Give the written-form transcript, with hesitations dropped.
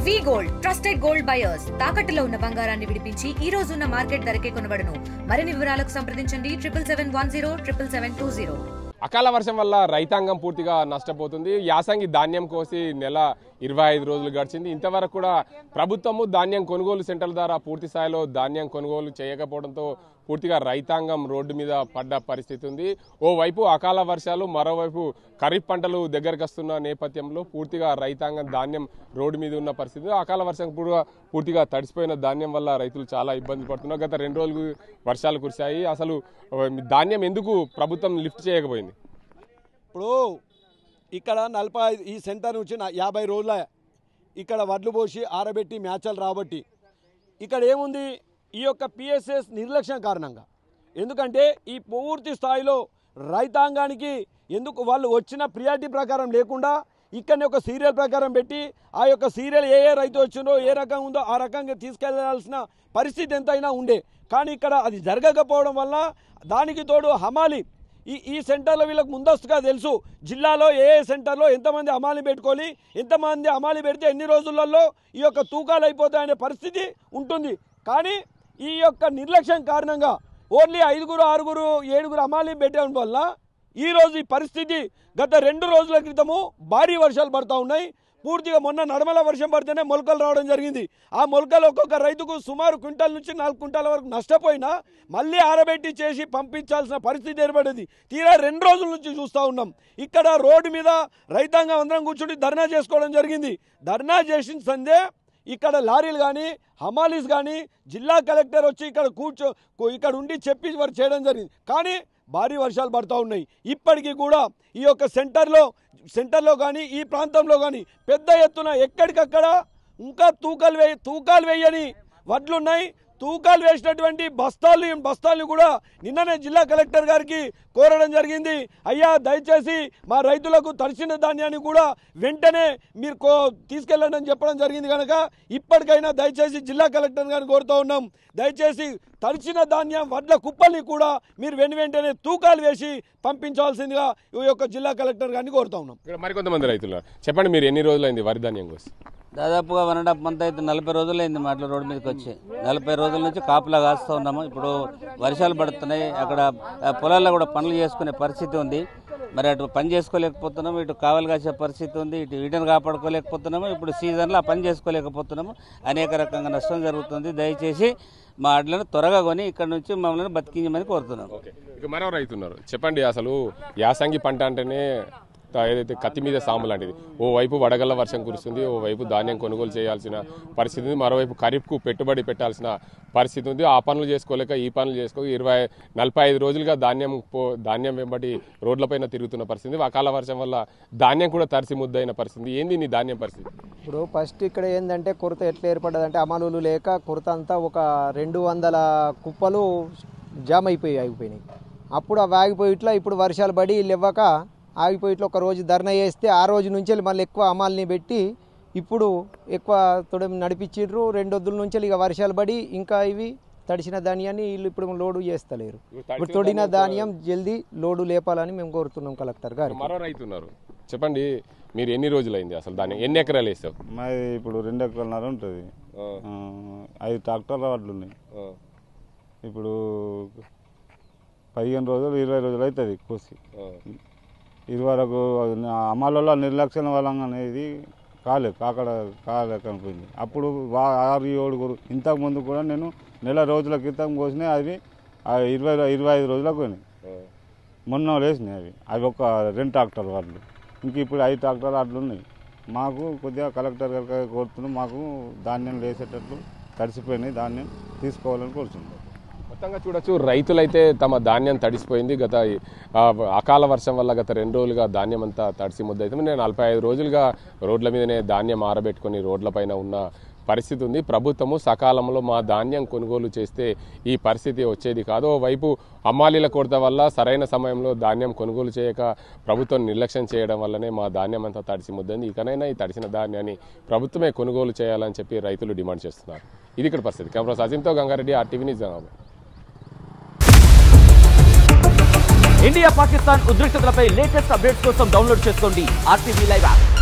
వి gold trusted gold buyers తాకట్టులో ఉన్న బంగారాన్ని విడిపించి ఈ రోజు ఉన్న మార్కెట్ ధరకే కొనబడును. మరిన్ని వివరాలకు సంప్రదించండి 77107720. అకాల వర్షం వల్ల రైతాంగం పూర్తిగా నష్టపోతుంది. యాసంగి ధాన్యం కోసి నెల 25 రోజులు గడిచింది. ఇంతవరకు కూడా ప్రభుత్వము ధాన్యం కొనుగోలు సెంటర్ల ద్వారా పూర్తి స్థాయిలో ధాన్యం కొనుగోలు చేయకపోవడంతో పూర్తిగా రైతాంగం రోడ్డు మీద పడ్డ పరిస్థితి ఉంది. ఓవైపు అకాల వర్షాలు, మరోవైపు ఖరీఫ్ పంటలు దగ్గరకు వస్తున్న నేపథ్యంలో పూర్తిగా రైతాంగం ధాన్యం రోడ్డు మీద ఉన్న పరిస్థితి. అకాల వర్షం కూడా పూర్తిగా తడిసిపోయిన ధాన్యం వల్ల రైతులు చాలా ఇబ్బంది పడుతున్నారు. గత 2 రోజులు వర్షాలు కురిశాయి. అసలు ధాన్యం ఎందుకు ప్రభుత్వం లిఫ్ట్ చేయకపోయింది? ఇప్పుడు ఇక్కడ 45 ఈ సెంటర్ నుంచి 50 రోజుల ఇక్కడ వడ్లు పోసి ఆరబెట్టి మ్యాచలు రాబట్టి ఇక్కడ ఏముంది, ఈ యొక్క పిఎస్ఎస్ నిర్లక్ష్యం కారణంగా. ఎందుకంటే ఈ పూర్తి స్థాయిలో రైతాంగానికి ఎందుకు వాళ్ళు వచ్చిన ప్రియారిటీ ప్రకారం లేకుండా ఇక్కడనే ఒక సీరియల్ ప్రకారం పెట్టి ఆ యొక్క సీరియల్ ఏ రైతు వచ్చిందో ఏ రకంగా ఉందో ఆ రకంగా తీసుకెళ్లాల్సిన పరిస్థితి ఎంతైనా ఉండే. కానీ ఇక్కడ అది జరగకపోవడం వల్ల దానికి తోడు హమాలి ఈ సెంటర్లో వీళ్ళకి ముందస్తుగా తెలుసు జిల్లాలో ఏ సెంటర్లో ఎంతమంది అమాలి పెట్టుకొని ఎంతమంది అమాలి పెడితే ఎన్ని రోజులలో ఈ యొక్క తూకాలు అయిపోతాయనే పరిస్థితి ఉంటుంది. కానీ ఈ యొక్క నిర్లక్ష్యం కారణంగా ఓన్లీ 5, 6, 7 అమాలి పెట్టడం వల్ల ఈరోజు ఈ పరిస్థితి. గత 2 రోజుల క్రితము భారీ వర్షాలు పడుతూ ఉన్నాయి. పూర్తిగా మొన్న నడమల వర్షం పడితేనే మొలకలు రావడం జరిగింది. ఆ మొలకలు ఒక్కొక్క రైతుకు సుమారు క్వింటాల్ నుంచి 4 క్వింటాల వరకు నష్టపోయినా మళ్ళీ ఆరబెట్టి చేసి పంపించాల్సిన పరిస్థితి ఏర్పడింది. తీరా 2 రోజుల నుంచి చూస్తూ ఉన్నాం. ఇక్కడ రోడ్డు మీద రైతాంగం అందరం కూర్చుని ధర్నా చేసుకోవడం జరిగింది. ధర్నా చేసిన సందే ఇక్కడ లారీలు కానీ హమాలీస్ కానీ జిల్లా కలెక్టర్ వచ్చి ఇక్కడ ఉండి చెప్పి వారు చేయడం జరిగింది. కానీ భారీ వర్షాలు పడుతూ ఉన్నాయి. ఇప్పటికీ కూడా ఈ యొక్క సెంటర్లో కానీ ఈ ప్రాంతంలో కానీ పెద్ద ఎత్తున ఎక్కడికక్కడ ఇంకా తూకాలు వేయని వడ్లున్నాయి. తూకాలు వేసినటువంటి బస్తాలు కూడా నిన్ననే జిల్లా కలెక్టర్ గారికి కోరడం జరిగింది. అయ్యా దయచేసి మా రైతులకు తడిసిన ధాన్యాన్ని కూడా వెంటనే మీరు తీసుకెళ్ళండి అని చెప్పడం జరిగింది. కనుక ఇప్పటికైనా దయచేసి జిల్లా కలెక్టర్ గారిని కోరుతూ ఉన్నాం, దయచేసి తడిచిన ధాన్యం వడ్ల కుప్పల్ని కూడా మీరు వెంటనే తూకాలు వేసి పంపించాల్సిందిగా ఈ యొక్క జిల్లా కలెక్టర్ గారిని కోరుతూ ఉన్నాం. మరికొంతమంది రైతులు చెప్పండి, మీరు ఎన్ని రోజులైంది వరి ధాన్యం కోసం? దాదాపుగా 1.5 మంత్ అయితే 40 రోజులైంది మాటలు రోడ్డు మీదకి వచ్చి. 40 రోజుల నుంచి కాపులా కాస్తూ ఉన్నాము. ఇప్పుడు వర్షాలు పడుతున్నాయి, అక్కడ పొలాల్లో కూడా పనులు చేసుకునే పరిస్థితి ఉంది. మరి అటు పని చేసుకోలేకపోతున్నాము, ఇటు కావలి కాసే పరిస్థితి ఉంది, ఇటు వీటిని కాపాడుకోలేకపోతున్నాము. ఇప్పుడు సీజన్లో ఆ పని చేసుకోలేకపోతున్నాము. అనేక రకంగా నష్టం జరుగుతుంది. దయచేసి మా అడ్లను త్వరగా కొని ఇక్కడ నుంచి మమ్మల్ని బతికించమని కోరుతున్నాం. ఇక మరో రైతున్నారు, చెప్పండి. అసలు యాసంగి పంట అంటేనే ఏదైతే కత్తి మీద సాము లాంటిది. ఓవైపు వడగళ్ల వర్షం కురుస్తుంది, ఓవైపు ధాన్యం కొనుగోలు చేయాల్సిన పరిస్థితి ఉంది, మరోవైపు ఖరీఫ్కు పెట్టుబడి పెట్టాల్సిన పరిస్థితి ఉంది. ఆ పనులు చేసుకోలేక ఈ పనులు చేసుకోక 45 రోజులుగా ధాన్యం వెంబడి రోడ్లపైన తిరుగుతున్న పరిస్థితి. అకాల వర్షం వల్ల ధాన్యం కూడా తడిసి ముద్దయిన పరిస్థితి. ఏంది నీ ధాన్యం పరిస్థితి? ఇప్పుడు ఫస్ట్ ఇక్కడ ఏంటంటే కొరత ఎట్లా ఏర్పడ్డదంటే అమలులు లేక కొరత అంతా ఒక 200 కుప్పలు జామ్ ఆగిపోయినాయి. అప్పుడు అవి ఆగిపోయి ఇట్లా ఇప్పుడు వర్షాలు పడి ఇవ్వక ఆగిపోయి ఇట్లా ఒక రోజు ధర్నా చేస్తే ఆ రోజు నుంచి మళ్ళీ ఎక్కువ అమాల్ని పెట్టి ఇప్పుడు ఎక్కువ తొడ నడిపించిండ్రు. 2 రోజుల నుంచి ఇక వర్షాలు పడి ఇంకా ఇవి తడిసిన ధాన్యాన్ని వీళ్ళు ఇప్పుడు లోడు చేస్తలేరు. ఇప్పుడు తొడిన ధాన్యం జల్దీ లోడు లేపాలని మేము కోరుతున్నాం కలెక్టర్ గారు. మరో రైతున్నారు, చెప్పండి. మీరు ఎన్ని రోజులైంది అసలు ధాన్యం? ఎన్ని ఎకరాలు వేస్తావు? మాది ఇప్పుడు 2 ఎకరాలన్నర ఉంటుంది. 5 ట్రాక్టర్ల వడ్లు ఉన్నాయి. ఇప్పుడు 15 రోజులు 20 రోజులు అవుతుంది కోసి. ఇదివరకు అమలలో నిర్లక్ష్యం వల్ల అనేది కాలేకపోయింది. అప్పుడు 6, 7 ఇంతకు ముందు కూడా నేను నెల రోజుల క్రితం కోసినాయి. అవి 25 రోజులకు పోయినాయి. మొన్న వేసినాయి అవి ఒక 2 ట్రాక్టర్ వడ్లు. ఇంక ఇప్పుడు 5 ట్రాక్టర్ వడ్లు ఉన్నాయి. మాకు కొద్దిగా కలెక్టర్ గారికి కోరుతున్నాం, మాకు ధాన్యం వేసేటట్లు తడిసిపోయినాయి, ధాన్యం తీసుకోవాలని కోరుతున్నాం. మొత్తంగా చూడొచ్చు, రైతులైతే తమ ధాన్యం తడిసిపోయింది. గత అకాల వర్షం వల్ల గత 2 రోజులుగా ధాన్యం అంతా తడిసి ముద్దయితే నేను 45 రోజులుగా రోడ్ల మీదనే ధాన్యం ఆరబెట్టుకొని రోడ్లపైన ఉన్న పరిస్థితి ఉంది. ప్రభుత్వము సకాలంలో మా ధాన్యం కొనుగోలు చేస్తే ఈ పరిస్థితి వచ్చేది కాదు. ఓవైపు అమ్మాలీల కొరత వల్ల సరైన సమయంలో ధాన్యం కొనుగోలు చేయక ప్రభుత్వం నిర్లక్ష్యం చేయడం వల్లనే మా ధాన్యం అంతా తడిసి ముద్దంది. ఇకనైనా ఈ తడిసిన ధాన్యాన్ని ప్రభుత్వమే కొనుగోలు చేయాలని చెప్పి రైతులు డిమాండ్ చేస్తున్నారు. ఇది ఇక్కడ పరిస్థితి. కెమెరా సజిన్తో Gangareddy, RTV news. India Pakistan ఉద్రిక్తతలపై లేటెస్ట్ అప్డేట్స్ కోసం డౌన్లోడ్ చేసుకోండి RTV లైవ్ యాప్.